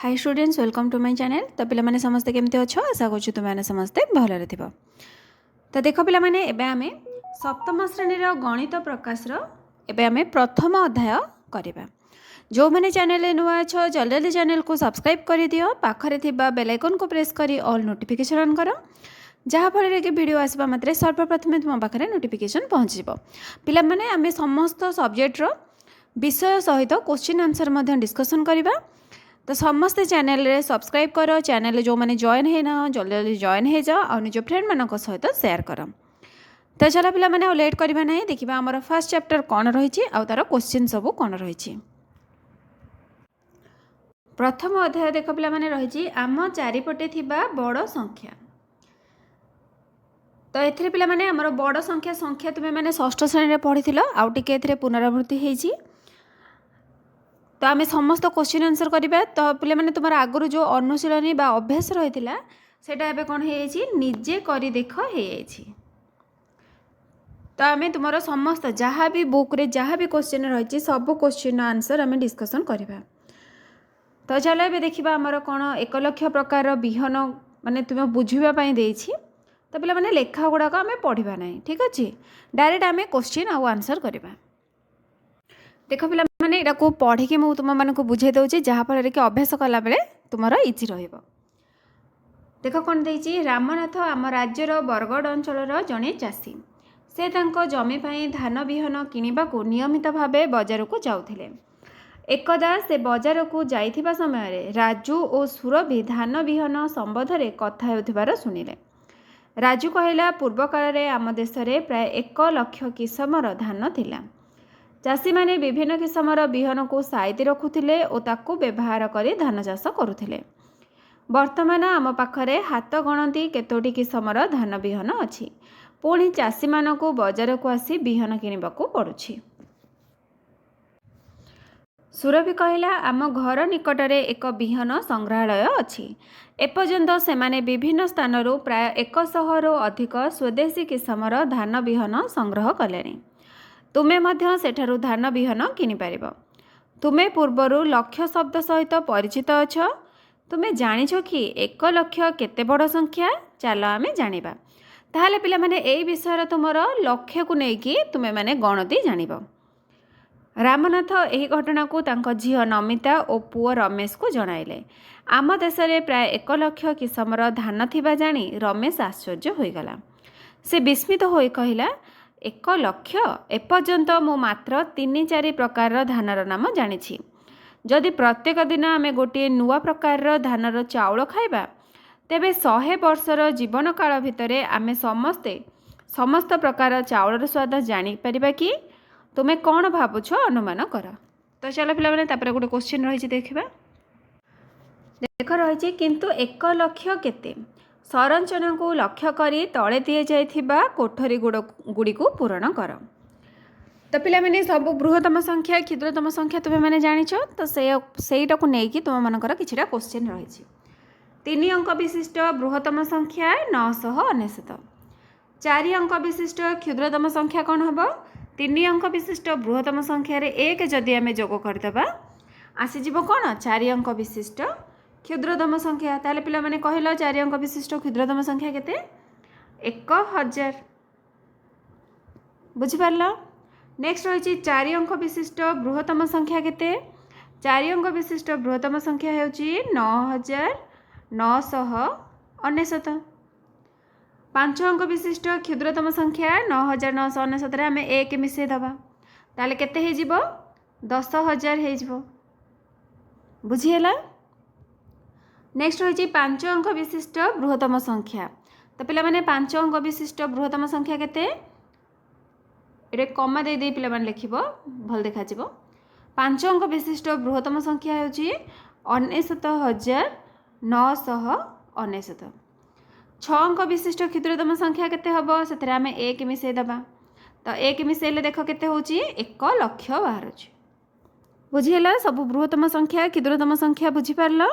Hi students welcome to my channel. तो पिला माने समस्ते केमते अच्छो आशा करछु तुम माने समस्ते भलरे थिबो। तो देखो पिला माने एबे आमे सप्तम श्रेणी रो गणित प्रकाश रो एबे आमे प्रथम अध्याय करिबा। जो माने चैनल नुआ अच्छो जल्दी जल्दी चैनल को सब्सक्राइब करि दियो, पाखरे थिबा बेल आइकन को प्रेस करी ऑल नोटिफिकेशन ऑन करो, जहाँ फल कि वीडियो आसवा मात्रे सर्वप्रथमे तुम पाखे नोटिफिकेशन पहुँच पिला माने आमे समस्त सब्जेक्ट रो विषय सहित क्वेश्चन आंसर डिस्कसन करिबा। तो समस्ते चैनल रे सब्सक्राइब करो, चैनल जो मैंने जॉइन है ना जल्दी जल्दी जॉइन हो जाओ और निज फ्रेंड मान सहित शेयर कर। तो चलो पिला माने लेट करबा नहीं, देखिबा हमर फर्स्ट चैप्टर कौन रही आ तार क्वेश्चन सब कौन रही। प्रथम अध्याय देख पिला माने रही आम चारिपटे थिबा बड़ संख्या। तो एथिरे पिला माने हमर बड़ संख्या संख्या तुमे माने षष्ठ श्रेणी रे पढ़िथिलो, आउ टिके एथिरे पुनरावृत्ति हेछि। तो आम समस्त क्वेश्चन आंसर करिबा। तो पिले माने तुमर आगुरु जो अनुशीलनी बा अभ्यास रहिथिला सेटा एबे कोन हे जायछि निजे करि देख हे जायछि। तो आम तुमर समस्त जहाँ भी बुक रे जहाँ भी क्वेश्चन रही सब क्वेश्चन आंसर आम डिस्कसन करिबा। तो चलो एबे देखिबा हमर कोन 1 लाख प्रकार बिहन माने तुमे बुझिबा पई देछि। तो पिला माने लेखा गुडाक आम पढ़िबा नहीं, ठीक अछि। डायरेक्ट आम क्वेश्चन आउ आंसर करिबा। देख पिला माने एटा को पढ़ी कि मु तुम माने को बुझे दउची, जहाँ फल कि अभ्यास कला बेले तुमरो इजी रहिबो। देख कोन देछि रामनाथ आम राज्यर बरगड़ अंचलर जणे चाषी। से तांको जमी पई धान बिहन किनिबा को नियमित भावे बाजार को जाउथिले। एकदा से बाजार को जाइथिबा समय रे राजू और सुरभि धान बिहन संबंध में कथा हेउथिबार सुनिले। राजू कहला पूर्व काल रे आम देश रे प्राय 1 लाख किसमर धान थिला। चाषी माने विभिन्न किसमर बिहन को साइति रखुथिले और ताकू व्यवहार करी धान चाष करुथिले। वर्तमान आम पाखरे हाथ गणती केतोटी किसमर धान बिहन अछि, पुणी चाषी मानकू बाजार को आसी बिहन किनिबाकू पड़ुछि। सुरभि कहला आम घर निकटरे एक बिहन संग्रहालय अछि। एपर्यंत सेमाने विभिन्न स्थानरू प्राय 100 रु अधिक स्वदेशी किसमर धान बिहन संग्रह कलेनि। तुमे मध्य सेठारु धान बिहन किनि पारिबो। तुमे पूर्वरु लक्ष्य शब्द सहित परिचित अछ। तुमे जानिछो कि 1 लाख केते बड़ संख्या, चलो आमे जानिबा। ताहाले पिला माने एई विषय तुमर लक्ष्य को नेकी तुमे माने गणती जानिबो। रामनाथ एही घटना को तांको झियो नमिता और पुओ रमेश को जणाइले। आम देश रे प्राय 1 लाख किसमर धान थिबा जानी रमेश आश्चर्य होइगला। से विस्मित होई कहिला 1 लाख, एपर्यंत मु मात्र 3-4 प्रकार धानर नाम जानिछि। जदि प्रत्येक दिन आमे गोटे नुआ प्रकार धानर चाउल खाइबा तेबे 100 वर्षर जीवन काल भितरे आमे समस्त प्रकार चाउलर स्वाद जानि परिबा कि? तुमे कौन भाबुछ अनुमान कर। तो चलो पिला माने तापर गोटे क्वेश्चन रही देखिबा। देख रही किंतु 1 लाख केते? संरचना को लक्ष्य करी तले दिए जाइथिबा कोठरी गुड़ी को पूरण कर। तो पिला माने सब बृहत्तम संख्या क्षुद्रतम संख्या तुमे माने जानिछ। तो सेटा को नेकी तुम मानकर किछिटा क्वेश्चन रही। 3 अंक विशिष्ट बृहत्तम संख्या 999। 4 अंक विशिष्ट क्षुद्रतम संख्या कौन हम? 3 अंक विशिष्ट बृहत्तम संख्या रे 1 जदि आमे जोग करदबा आसीजिबो कौन? 4 अंक विशिष्ट क्षुद्रतम संख्या। ताले पिला माने कहलो 4 अंक विशिष्ट क्षुद्रतम संख्या केते? 1000। बुझी पारलो? नेक्स्ट रही 4 अंक विशिष्ट बृहत्तम संख्या केते? 4 अंक विशिष्ट बृहत्तम संख्या हेउची 9999। 5 अंक विशिष्ट क्षुद्रतम संख्या 9999 रे आमे 1 मिसे दबा, ताले केते हे जिवो? 10000 हे जिवो। बुझी हला? नेक्स्ट रही 5 अंक विशिष्ट बृहत्तम संख्या। तो पिला माने 5 अंक विशिष्ट बृहत्तम संख्या केते? एटे कमा दे दे पिला माने लिखिबो, भल देखा जिवो। 5 अंक विशिष्ट बृहत्तम संख्या हेउची 99999। 6 अंक विशिष्ट क्षुद्रतम संख्या केते हबो? सेतरे आमे 1 मिसे दबा। तो 1 मिसेले देख केते होची? 1 लाख बाहरुची। बुझी हला? सब बृहत्तम संख्या क्षुद्रतम संख्या बुझी पारलो?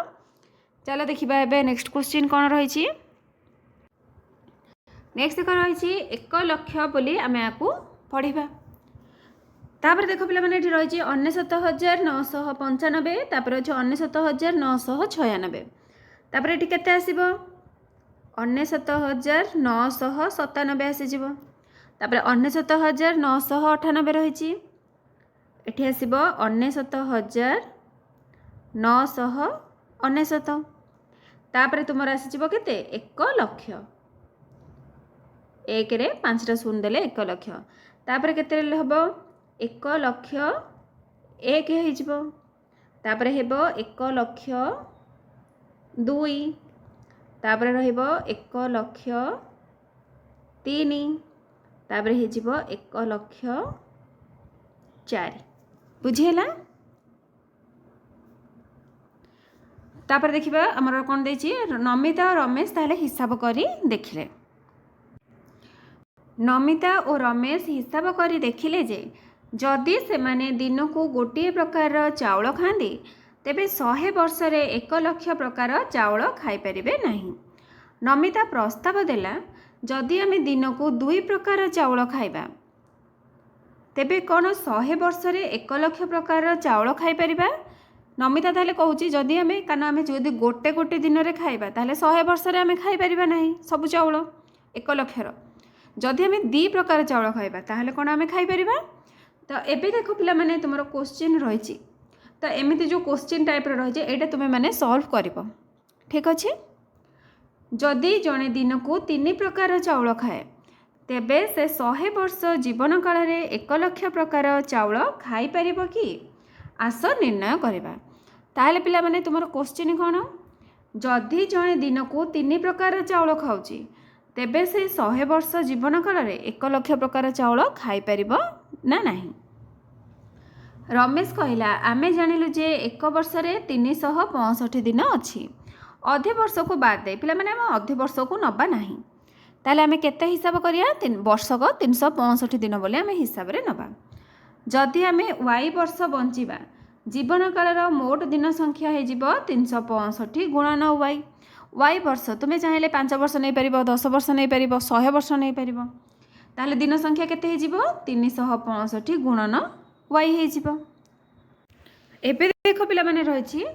चलो देखिबा एबे नेक्स्ट क्वेश्चन कौन रही। नेक्स्ट देख रही 1 लाख बोली आमे आकु पढ़िबा। तापर देख पे रही 99,995 तापर अच्छे 99,996 तापर ये केते आसीबो 99,997 आसीजिव तापर 99,998 रही एठी आसीबो 99,999 तापर तुम आसीजिव केते 1 लक्ष 1 रे 5 शून्य देले 1 लक्ष तापर केते हबो 1 लक्ष 1 हेजिबो तापर हेबो 1 लक्ष 2 तापर रहिबो 1 लक्ष 3 तापर हेजिबो 1 लक्ष 4 बुझीला तापर देखिबा हमर कोन देछि नमिता और रमेश ताले हिसाब करी देखिले नमिता और रमेश हिसाब करी देखिले जे जदि से माने दिन को गोटे प्रकार चाउल खाती तेबे 100 वर्ष रे 1 लक्ष प्रकार चाउल खाई परिबे नहीं। नमिता प्रस्ताव देला जदि आमे दिन को 2 प्रकार चाउल खाइबा तेबे कौन 100 वर्ष रे 1 लक्ष प्रकार चाउल खाई परिबा। नमिता ताले कहूची जदि आमे काना आमे जदि गोटे गोटे दिन रे खाइबा ताले 100 वर्ष रे आमे खाई परिबा नहीं सब चाउल 1 लक्ष रो जदि आमे 2 प्रकार चाउल खाइबा ताले कौन आमे खाई परिबा। तो एबे देखो पिला माने तुमरो क्वेश्चन रही तो एमिति जो क्वेश्चन टाइप रही एटा तुमे माने सॉल्व करिवो ठीक अछि। जदि जने दिन को 3 प्रकार चाउल खाए तेबे से 100 वर्ष जीवन काल रे 1 लक्ष प्रकार चाउल खाई परिबो कि आस निर्णय करिबा। ताहले पिला माने तुमरो क्वेश्चन कोन जदि जने दिन को 3 प्रकार चाउल खाउची तेबे से 100 वर्ष जीवन काल रे 1 लक्ष प्रकार चाउल खाई परिबो ना नहीं। रमेश कहला आमे जानिलु जे 1 वर्ष रे 365 दिन अछि अधे वर्ष को बाद दे पिला माने हम अधे वर्ष को नबा नहीं ताले आमे केते हिसाब करिया 3 वर्ष को 365 दिन बोले आमे हिसाब रे नबा। जदि आमे y वर्ष बंचिबा जीवन काल रो मोट दिन संख्या हे जिवो 365 गुणन y वर्ष तुमे चाहिले 5 वर्ष नै परिबो 10 वर्ष नै परिबो 100 वर्ष नै परिबो ताले दिन संख्या केते हे जिवो 365 गुणन y हे जिवो। एबे देखो पिला माने रहिछि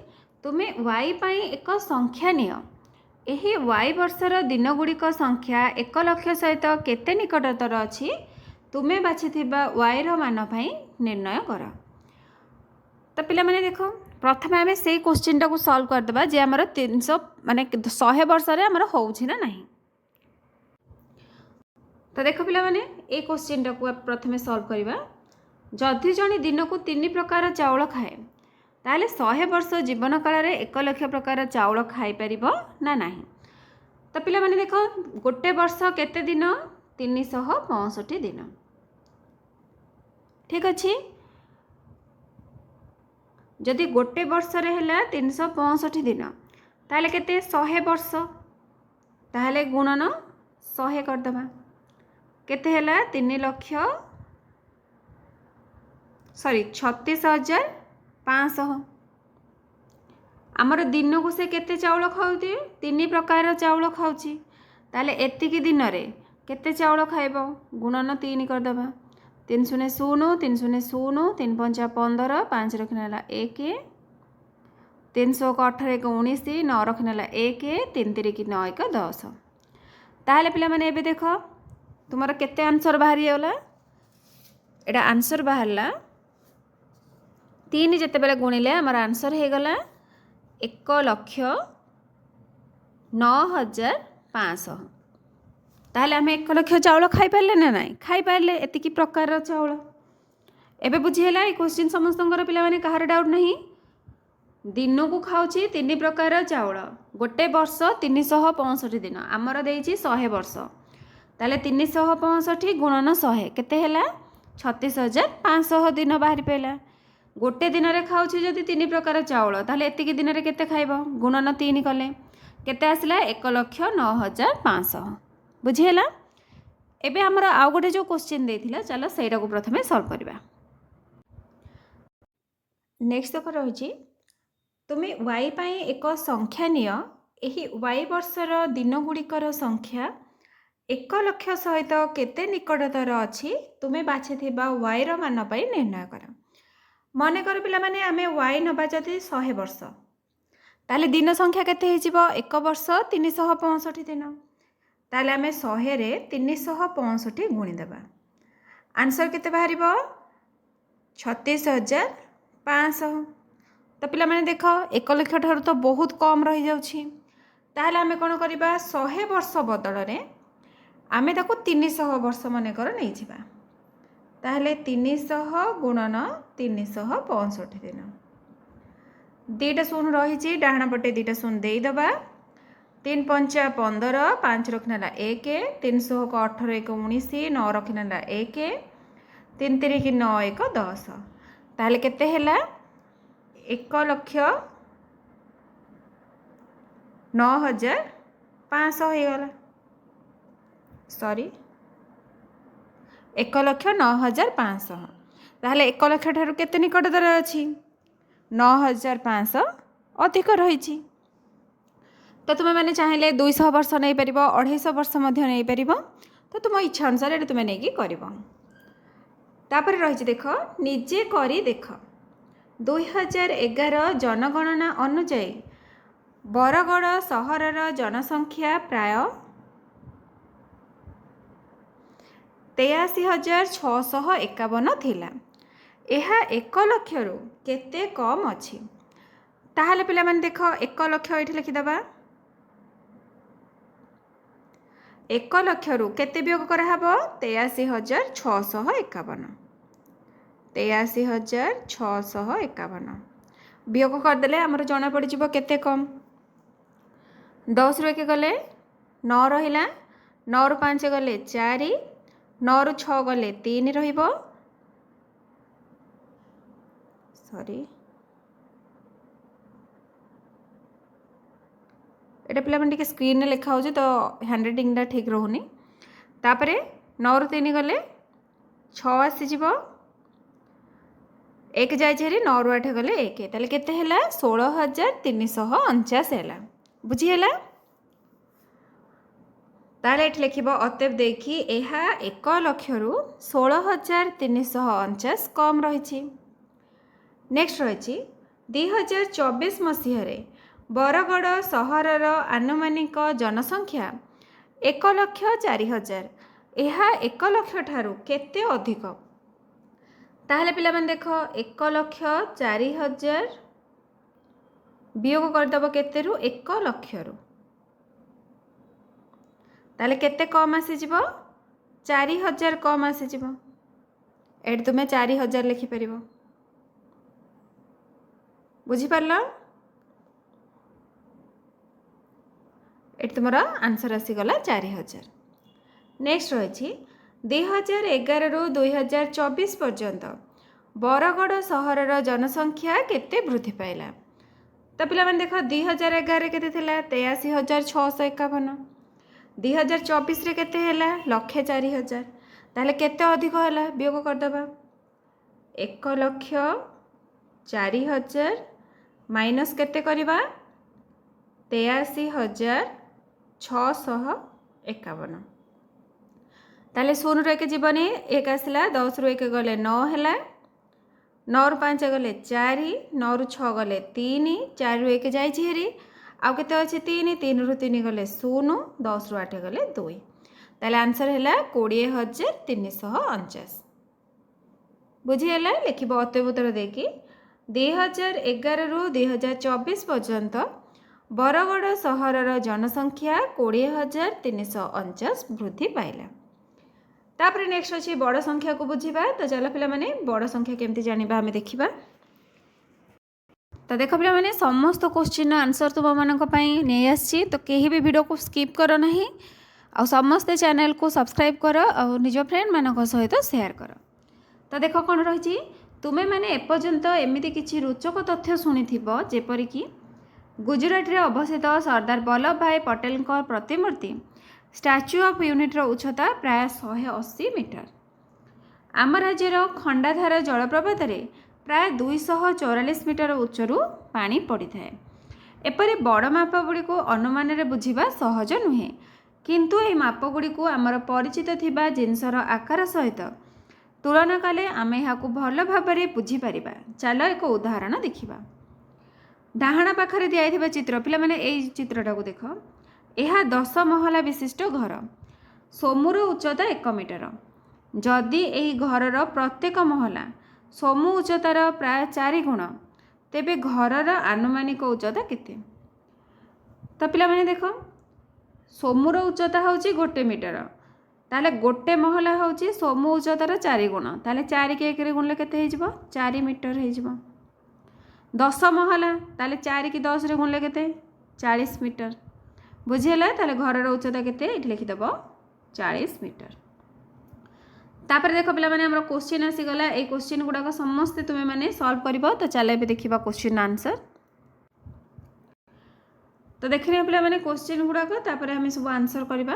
तुमे y पई एक संख्या नियो एही y वर्षर दिन गुड़िक संख्या 1 लक्ष सहित केते निकटतर अछि तुमे बाछिथिबा y रो मान पई निर्णय कर। तो पिला माने देखो प्रथम आमे से क्वेश्चन टाको सॉल्व कर देबा जे हमर 300 माने 100 वर्ष रे हमर होउछि ना नहीं। तो देखो पिला माने ए क्वेश्चन टाको प्रथमे सॉल्व करिबा जदि जने दिन को 3 प्रकार चाउल खाए ताले 100 वर्ष जीवन काल रे 1 लक्ष प्रकार चाउल खाई परिबो ना नहीं। तो पिला माने देखो गोटे वर्ष केते दिन 365 दिन ठीक अछि। जदि गोटे वर्ष रे हैला 365 दिन ताले केते 100 वर्ष ताले गुणन 100 कर दबा केते हैला 3 लक्ष 36,500 आमर दिन को से केते चाउल खाउती 3 प्रकार चाउल खाउची ताले एतिकी दिन रे केते चाउल खाइबो गुणन 3 कर दबा 3 शून्य 0 3 शून्य 0 3 5 15 5 रखनेला 1 300 को 18 1 19 9 रखनेला 1 3 3 की 9 1 10 ताले पिला माने एबे देखो तुमर केते आंसर बाहरी होला एटा आंसर बाहरला 3 जते बेले गुणिले हमर आंसर हे गला 1 लक्ष 9,500 ताहले आमे 1 लक्ष चाउल खाई पारले ना नहीं खाई पारले एतिकी प्रकार चाउल एबे बुझिहेला ए क्वेश्चन समस्तंकर पिला माने कहार डाउट नहीं दिन को खाउची 3 प्रकार चाउल गोटे वर्ष 365 दिन आमर देइची 100 वर्ष ताले 365 गुणन 100 केते हैला 36,500 दिन बाहरी पेला गोटे दिन रे खाउची जदि 3 प्रकार चाउल ताले एतिकी दिन रे केते खाइबो गुणन 3 कले केते आसला 1 लक्ष 9,500 बुझिहेला। एबे हमर आउ गोटे जो क्वेश्चन देथिला चलो सेटा को प्रथमे सॉल्व करबा। नेक्स्ट तक रहिची तुमे y पई एक संख्या नियो एही y वर्षर दिन गुड़िकर संख्या 1 ଲକ୍ଷ ସହିତ କେତେ ନିକଟତର ଅଛି ତୁମେ ବାଛିଥିବା y ର ମାନ ପାଇଁ ନିର୍ଣ୍ଣୟ କର। ମନେକର ପିଲାମାନେ ଆମେ y ନେବା ଯଦି 100 ବର୍ଷ, ତାହେଲେ ଦିନ ସଂଖ୍ୟା କେତେ ହେଇଯିବ? 1 ବର୍ଷ 365 ଦିନ। ତାହେଲେ ଆମେ 100ରେ 365 ଗୁଣିଦେବା, ଆନ୍ସର କେତେ ବାହାରିବ? 36,500। ତ ପିଲାମାନେ ଦେଖ 1 ଲକ୍ଷ ଠାରୁ ତ ବହୁତ କମ୍ ରହିଯାଉଛି। ତାହେଲେ ଆମେ କ'ଣ କରିବା? 100 ବର୍ଷ ବଦଳରେ ଆମେ ତାକୁ 300 ବର୍ଷ ମନେକର ନେଇଯିବା। ତାହେଲେ 300 ଗୁଣନ 365 ଦିନ। 2ଟା ଶୂନ ରହିଛି, ଡାହାଣ ପଟେ 2ଟା ଶୂନ ଦେଇଦେବା। 3 ପଞ୍ଚା 15, 5 ରଖିନେଲା 1, 300 କୁ 18 1 19, 9 ରଖିନେଲା 1, 3 3 କି 9 1 10। ତାହେଲେ କେତେ ହେଲା? 1,09,500 ହେଇଗଲା। ସରି, 1,09,500। ତାହେଲେ 1 ଲକ୍ଷ ଠାରୁ କେତେ ନିକଟତର ଅଛି? 9,500 ଅଧିକ ରହିଛି। ତ ତୁମେମାନେ ଚାହିଁଲେ 200 ବର୍ଷ ନେଇପାରିବ, 250 ବର୍ଷ ମଧ୍ୟ ନେଇପାରିବ। ତ ତୁମ ଇଚ୍ଛା ଅନୁସାରେ ଏଠି ତୁମେ ନେଇକି କରିବ। ତାପରେ ରହିଛି ଦେଖ, ନିଜେ କରି ଦେଖ। 2011 ଜନଗଣନା ଅନୁଯାୟୀ ବରଗଡ଼ ସହରର ଜନସଂଖ୍ୟା ପ୍ରାୟ 83,651 ଥିଲା। ଏହା 1 ଲକ୍ଷରୁ କେତେ କମ୍ ଅଛି? ତାହେଲେ ପିଲାମାନେ ଦେଖ 1 ଲକ୍ଷ ଏଠି ଲେଖିଦେବା। 1 ଲକ୍ଷରୁ କେତେ ବିୟୋଗ କରାହେବ? 83,651। 83,651 ବିୟୋଗ କରିଦେଲେ ଆମର ଜଣାପଡ଼ିଯିବ କେତେ କମ୍। 10ରୁ 1 ଗଲେ 9 ରହିଲା, 9ରୁ 5 ଗଲେ 4, 9ରୁ 6 ଗଲେ 3 ରହିବ। ସରି, এটা ପିଲାମାନେ ଟିକେ ସ୍କ୍ରିନ୍ରେ ଲେଖା ହେଉଛି ତ ହ୍ୟାଣ୍ଡରାଇଟିଂଟା ଠିକ୍ ରହୁନି। ତାପରେ 9ରୁ 3 ଗଲେ 6 ଆସିଯିବ, 1 ଯାଇଛି ହେରି, 9ରୁ 8 ଗଲେ 1। ତାହେଲେ କେତେ ହେଲା? 16,349 ହେଲା। ବୁଝିହେଲା? ତାହେଲେ ଏଠି ଲେଖିବ ଅତଏବ ଦେଖି ଏହା 1 ଲକ୍ଷରୁ 16,349 କମ୍ ରହିଛି। ନେକ୍ସଟ ରହିଛି 2024 ମସିହାରେ ବରଗଡ଼ ସହରର ଆନୁମାନିକ ଜନସଂଖ୍ୟା 1,04,000। ଏହା 1 ଲକ୍ଷ ଠାରୁ କେତେ ଅଧିକ? ତାହେଲେ ପିଲାମାନେ ଦେଖ 1,04,000 ବିୟୋଗ କରିଦେବ କେତେରୁ? 1 ଲକ୍ଷରୁ। ତାହେଲେ କେତେ କମ୍ ଆସିଯିବ? 4,000 କମ୍ ଆସିଯିବ। ଏଠି ତୁମେ 4,000 ଲେଖିପାରିବ। ବୁଝିପାରିଲ? ଏଠି ତୁମର ଆନ୍ସର ଆସିଗଲା 4,000। ନେକ୍ସଟ ରହିଛି 2011ରୁ 2024 ପର୍ଯ୍ୟନ୍ତ ବରଗଡ଼ ସହରର ଜନସଂଖ୍ୟା କେତେ ବୃଦ୍ଧି ପାଇଲା? ତ ପିଲାମାନେ ଦେଖ 2011ରେ କେତେ ଥିଲା? 83,651। 2024ରେ କେତେ ହେଲା? 1,04,000। ତାହେଲେ କେତେ ଅଧିକ ହେଲା? ବିୟୋଗ କରିଦେବା। 1,04,000 ମାଇନସ୍ କେତେ କରିବା? 83,651। ତାହେଲେ 0ରୁ 1 ଯିବନି, 1 ଆସିଲା, 10ରୁ 1 ଗଲେ 9 ହେଲା, 9ରୁ 5 ଗଲେ 4, 9ରୁ 6 ଗଲେ 3, 4ରୁ 1 ଯାଇଛି ହେରି, ଆଉ କେତେ ଅଛି? 3, 3ରୁ 3 ଗଲେ 0, 10ରୁ 8 ଗଲେ 2। ତାହେଲେ ଆନ୍ସର ହେଲା 20,349। ବୁଝିହେଲା? ଲେଖିବ ଅତଏବ ଉତ୍ତର ଦେଇକି 2011ରୁ 2024 ପର୍ଯ୍ୟନ୍ତ ବରଗଡ଼ ସହରର ଜନସଂଖ୍ୟା 20,349 ବୃଦ୍ଧି ପାଇଲା। ତାପରେ ନେକ୍ସଟ ଅଛି ବଡ଼ ସଂଖ୍ୟାକୁ ବୁଝିବା। ତ ଚାଲ ପିଲାମାନେ ବଡ଼ ସଂଖ୍ୟା କେମିତି ଜାଣିବା ଆମେ ଦେଖିବା। ତ ଦେଖ ପିଲାମାନେ ସମସ୍ତ କ୍ୱେଶ୍ଚିନ୍ର ଆନ୍ସର ତୁମମାନଙ୍କ ପାଇଁ ନେଇ ଆସିଛି। ତ କେହି ବି ଭିଡ଼ିଓକୁ ସ୍କିପ୍ କର ନାହିଁ, ଆଉ ସମସ୍ତେ ଚ୍ୟାନେଲକୁ ସବସ୍କ୍ରାଇବ୍ କର, ଆଉ ନିଜ ଫ୍ରେଣ୍ଡମାନଙ୍କ ସହିତ ସେୟାର କର। ତ ଦେଖ କ'ଣ ରହିଛି, ତୁମେମାନେ ଏପର୍ଯ୍ୟନ୍ତ ଏମିତି କିଛି ରୋଚକ ତଥ୍ୟ ଶୁଣିଥିବ ଯେପରିକି ଗୁଜୁରାଟରେ ଅବସ୍ଥିତ ସର୍ଦ୍ଦାର ବଲ୍ଲଭ ଭାଇ ପଟେଲଙ୍କ ପ୍ରତିମୂର୍ତ୍ତି ଷ୍ଟାଚ୍ୟୁ ଅଫ୍ ୟୁନିଟ୍ର ଉଚ୍ଚତା ପ୍ରାୟ 180 ମିଟର। ଆମ ରାଜ୍ୟର ଖଣ୍ଡାଧାର ଜଳପ୍ରପାତରେ ପ୍ରାୟ 244 ମିଟର ଉଚ୍ଚରୁ ପାଣି ପଡ଼ିଥାଏ। ଏପରି ବଡ଼ ମାପଗୁଡ଼ିକୁ ଅନୁମାନରେ ବୁଝିବା ସହଜ ନୁହେଁ, किंतु ये मापगुड़ी को आमर परिचित थिबा जिनसर आकार सहित तुलना कले आमे यहाँ भल भाव बुझीपर। चल एक उदाहरण देखा। डाहाण पाखरे दिया चित्र पिला माने एई चित्रटा को देख। यह 10 महला विशिष्ट घर। सोमूर उच्चता 1 मीटर। जदि यही घरर प्रत्येक महला सोमू उच्चतार प्राय 4 गुण, तेबे घरर आनुमानिक उच्चता केते? तो पिला माने देख, सोमूर उच्चता होची 1 मीटर, ताले गोटे महला होची सोमू उच्चतार 4 गुण, ताले 4 के 1 गुणले केते हे जिवो? 4 मीटर हे जिवो। 10 महला ताले 4 की 10 रे गुणले केते? 40 मीटर। बुझिला? ताले घरर उच्चता केते एठी लिखि देबो 40 मीटर। तापर देख पिला माने हमर क्वेश्चन आसी गला। ए क्वेश्चन गुडा समस्त तुमे माने सॉल्व करबो। तो चल एबे देखिबा क्वेश्चन आंसर। तो देखिने पिला माने क्वेश्चन गुडा तापर हम सब आंसर करबा।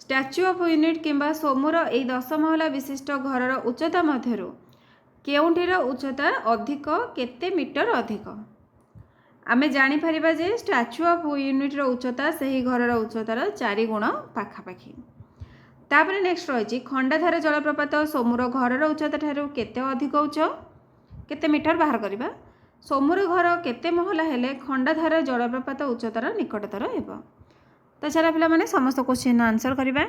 स्टैच्यू ऑफ यूनिट किंबा सोमूर ए 10 महला विशिष्ट घरर उच्चता मध्यरु केउंठीर उच्चता अधिक, केते मीटर अधिक? आमे जानि परिबा जे स्टैच्यू ऑफ यूनिट उच्चता सही घरर उच्चतार 4 गुण पाखापाखि। तापर नेक्स्ट रही खंडाधार जलप्रपात सोमूर घरर उच्चता ठारू केते अधिक उच्च, केते मीटर बाहर करबा। सोमूर घर केते महला हेले खंडाधार जलप्रपात उच्चतार निकटतर हेबो। तो चला पिला माने समस्त क्वेश्चन आंसर करबा।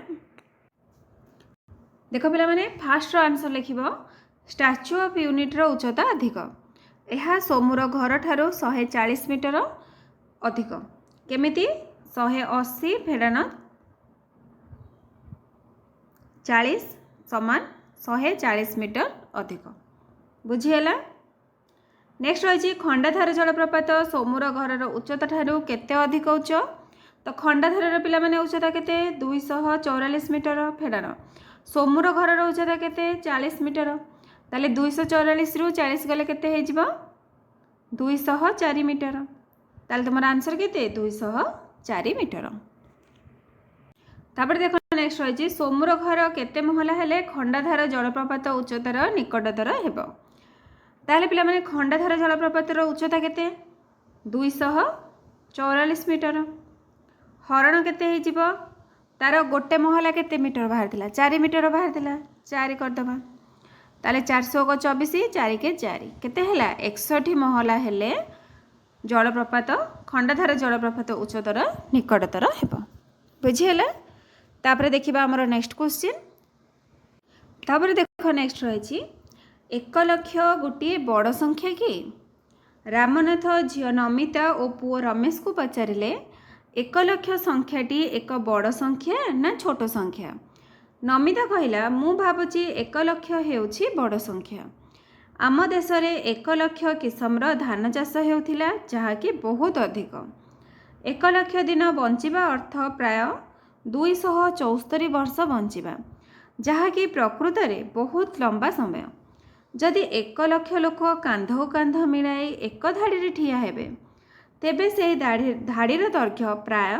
देख पिला माने फास्ट आंसर लिखिबो स्टैच्यू ऑफ यूनिट रो उच्चता अधिक। यह सोमूर घर ठारू 140 मीटर अधिक। केमिति? 180 फेडान 40 समान 140 मीटर अधिक। बुझीगला? नेक्स्ट रही खंडाधार जलप्रपात सोमूर घरर उच्चता ठारू केते अधिक उच्च? तो खंडाधार पिला माने उच्चता केते? 244 मीटर फेडान। सोमूर घरर उच्चता केते? 40 मीटर। ताले 244 रु 40 गले केते हे जिवो? 204 मीटर। ताले तुमर आंसर केते? 204 मीटर। तापर देखो नेक्स्ट रही सोमूर घर केते महला हेले खंडाधार जलप्रपात उच्चतार निकटतर हेबो। ताले पिला माने खंडाधार जलप्रपातर उच्चता केते? 244 मीटर। हरण केते हे जिवो? तार गोटे महला केते मीटर बाहर थिला? 4 मीटर बाहर थिला। 4 कर दबा। ताले 400 को 24 4 के 4 केते हेला? 61 महला हेले जलप्रपात खंडाधार जलप्रपात उच्चतर निकटतर हेबो। बुझिहेला? तापर देखिबा हमर नेक्स्ट क्वेश्चन। तापर देखो नेक्स्ट रही 1 लाख गोटे बड़ संख्या कि? रामनाथ झियो नमिता और पुओ रमेश को पचारिले 1 लाख संख्याटी एक बड़ संख्या ना छोट संख्या? नमिता कहला मु भाबुची 1 लाख हेउची बड़ संख्या। आम देश रे 1 लाख किसमर धान चाष हेउथिला जहाँकि बहुत अधिक। 1 लाख दिन बंचिबा अर्थ प्राय 274 वर्ष बंचिबा, जहाँकि प्रकृत में बहुत लंबा समय। जदि 1 लाख लोक कांधो कांध मिलाई एक धाड़ी ठिया हेबे, तेबे से धाड़ीर दैर्घ्य प्राय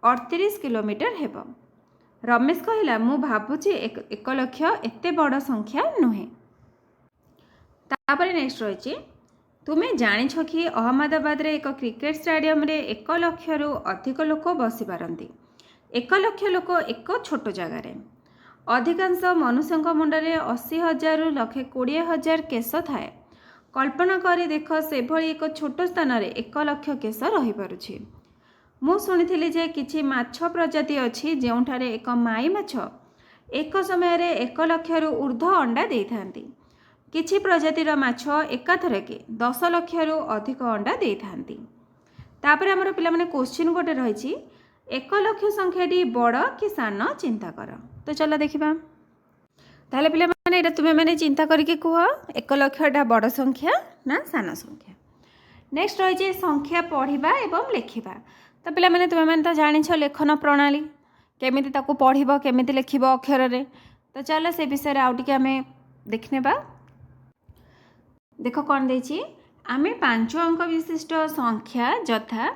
38 किलोमीटर हेबो। रमेश कहला मु भाबुची 1 लाख एते बड़ संख्या नुहे। तापर नेक्स्ट रही तुमे जानिछ कि अहमदाबाद रे एक क्रिकेट स्टेडियम रे 1 लाख रु अधिक लोक बसी पारंती। 1 लाख लोक एक छोट जगार। अधिकांश मनुष्यों मुंडरे 80,000 रु 120,000 केश थाए। कल्पना करी देख से भली एक छोट स्थान रे 1 लाख केश रही पारुछि। मु सुनिथिली जे किछि माछ प्रजाति अछि जेउठारे एक माई माछ एक समय रे 1 लाख रु ऊर्ध्व अंडा देइथांती। किछि प्रजातिर माछ एकाथरके 10 लाख रु अधिक अंडा देइथांती। तापर हमर पिला माने क्वेश्चन गोटे रहिछि 1 लाख संख्याटी बड़ कि सान चिंता कर। तो चलो देखिबा। ताले पिला माने एटा तुमे माने चिंता करके कुह 1 लाखटा बड़ संख्या ना सान संख्या। नेक्स्ट रहिछि संख्या पढ़िबा एवं लेखिबा। तो पिला माने तुमे माने तो जानिछ लेखन प्रणाली केमिति ताको पढ़िबो केमिति लेखिबो अक्षर रे। तो चलो से विषय रे आउटिके हमें देखनेबा। देखो कौन देछि आमे 5 अंक विशिष्ट संख्या यथा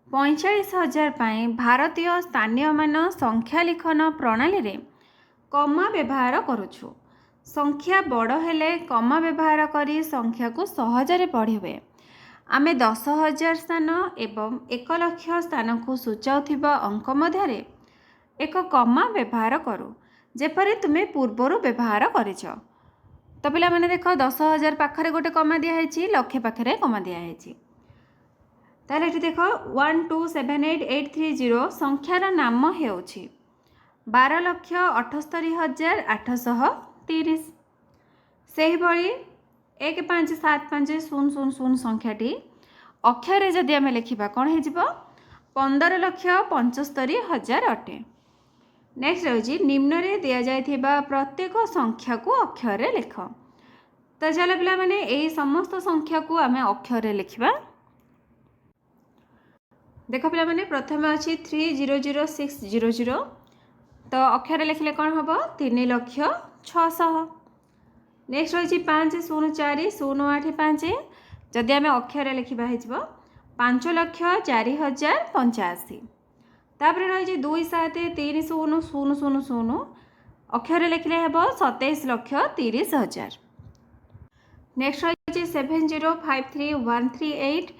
45,000 पाए भारतीय स्थानीय मान संख्या लिखन प्रणाली रे कमा व्यवहार करुछु। संख्या बड़ हेले कमा व्यवहार करी संख्या को सहजरे पढ़ी हुए। आमे 10,000 स्थान एवं 1 लाख स्थान को सूचाउथिबा अंक मध्यरे एक कमा व्यवहार करू जेपरी तुम्हें पूर्वर व्यवहार करिछ। तो पिला माने देख 10,000 पाखरे गोटे कमा दिखाई लक्षे पाखे कमा दिखाई ताले एठी देख 1278830 संख्यार नाम हेउछि 12,78,830। सेही भली 1575000 संख्याटी अक्षर जदि आम लिखा कौन हो 15,75,000 अटे। नेक्स्ट रही निम्न दि जाइथिबा प्रत्येक संख्या को अक्षर लिख। तो चलो पिला माने यही समस्त संख्या को आम अक्षर लिखा। देख पिला माने प्रथम अच्छी 300600 तो अक्षर लिखले कौन हम 3,06,000। नेक्स्ट रही 504,085 जदि आम अक्षर लिखा हो 5,04,085। तापर रही 27,30,000 अक्षर लिखले हे 27,30,000। नेक्स्ट रही 70,53,138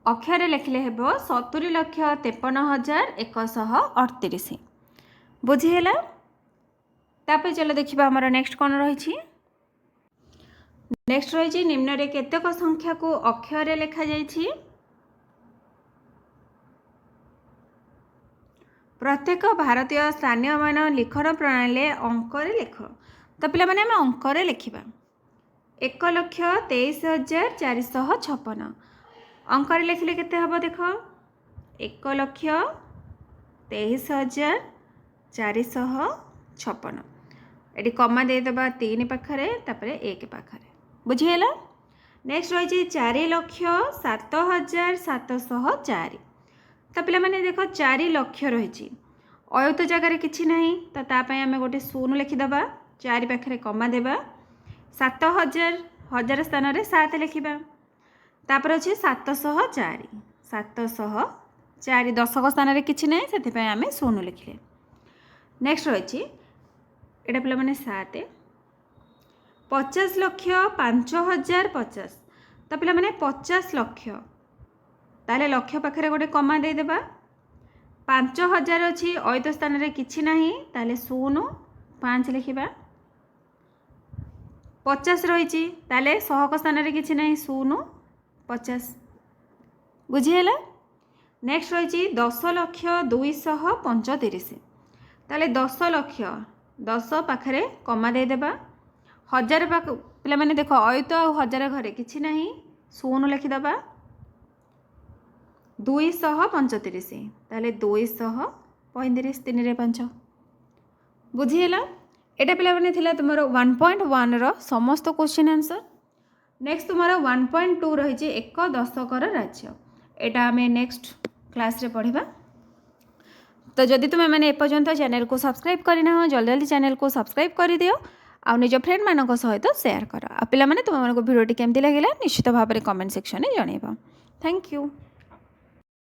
अक्षर लिखले हे 70,53,138। बुझीगला। तापर चलो देखिबा हमर नेक्स्ट कौन रही। नेक्स्ट रही निम्न रे केतेक संख्या को अक्षर लिखा जाइछि। प्रत्येक भारतीय स्थानीय मान लिखन प्रणाली अंकर लिख। तो पिला माने हम अंकर लिखा 1,23,456 अंकर लिखले केते हबो देख 1,23,456 एटी कमा देदेबा 3 पाखरे तापरे 1 पाखरे। बुझीगला। नेक्स्ट रही 4,07,704 तो पिला माने देख 4 लक्ष रही अयुत जगार किसी ना तो तापाई आम गोटे 0 लिखिदबा 4 पाखे कमा देबा 7,000 हजार स्थान में 7 लिखा। तापर अच्छे 704 दशक स्थान में किसी ना से आम 0 लिखले। नेक्स्ट रही एटा पिला माने 7 50,05,050 तो पिला माने 50 लक्ष ताले लक्ष पाखे गोटे कमा देदेबा 5,000 अच्छी अयुत स्थान में किसी ना ताले 0 5 लिखा 50 रही ताले सहक स्थान में किसी ना 0 50। बुझीगला। नेक्स्ट रही 10,02,35 ताले 10 लक्ष 10 पाखे कमा देदेबा 1000 पाख पिला माने देख अयुत और 1000 घरे किसी ना 0 लिखिदबा 235 ताले 235 3 रे 5। बुझीगला। एटा पिला माने थिला तुमर 1.1 रो समस्त क्वेश्चन आंसर। नेक्स्ट तुमर 1.2 रही एक दशकर राज्य एटा आमे नेक्स्ट क्लास रे पढ़िबा। तो जदि तुम मैंने एपर्यंत चैनल को सब्सक्राइब करना हो जल्दी जल्दी चैनल को सब्सक्राइब कर दियो आ निज फ्रेंड मान सहित शेयर कर। आ पिला माने तुम भिडियोटी केमती लगिला निश्चित भाव में कमेंट सेक्शन में जनइब। Thank you.